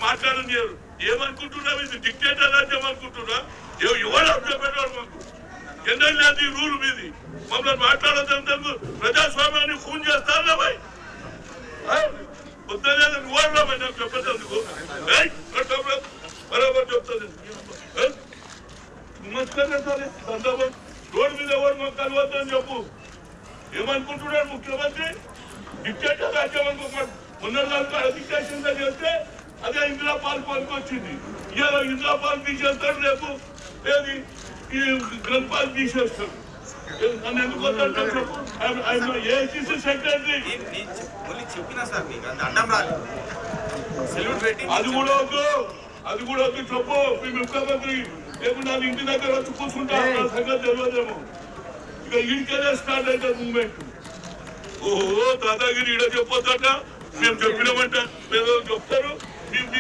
మాట్లాడనియరు. ఏమనుకుంటున్నావు? ఇది డిక్టేటర్ రాజ్యం అనుకుంటున్నా? ఎవరు చెప్పేటవాడు మాకు ఎన్నెల్ లేదు ఈ రూల్ మీది. మమ్మల్ని మాట్లాడదందుకు ప్రజాస్వామ్యాన్ని ఖూన్ చేస్తారా భయ్? వద్దలేదు నువ్వు భయ్ నాకు చెప్పేందుకు బరాబర్ చెప్తుంది. సందర్భం రోడ్డు మీద ఎవరు మాకు కలవద్దని చెప్పు. ఏమనుకుంటున్నాడు ముఖ్యమంత్రి? డిక్టేటర్ రాజ్యం అనుకుంటున్నాడు. మొన్న డిక్టేషన్ చేస్తే అదే ఇందిరా పార్క్ వరకు వచ్చింది. ఇవాళ ఇందిరా పార్క్ తీసేస్తాడు, రేపు ఏది ఈ గ్రన్ పార్క్ తీసేస్తాడు. నన్ను ఎందుకు వద్దంటారు చెప్పు. ఏఐసిసి సెక్రటరీ అది కూడా వద్దు, అది కూడా వద్దు చెప్పు. మీ ముఖ్యమంత్రి రేపు నా ఇంటి దగ్గర వచ్చి కూర్చుంటా సంగతి తెలియదేమో. ఇక ఈడికెళ్ళే స్టార్ట్ అవుతుంది మూమెంట్. ఓహో దాదాగిరి ఈడ చెప్పొద్దట, మేము చెప్పినామంట మీరు చెప్తారు.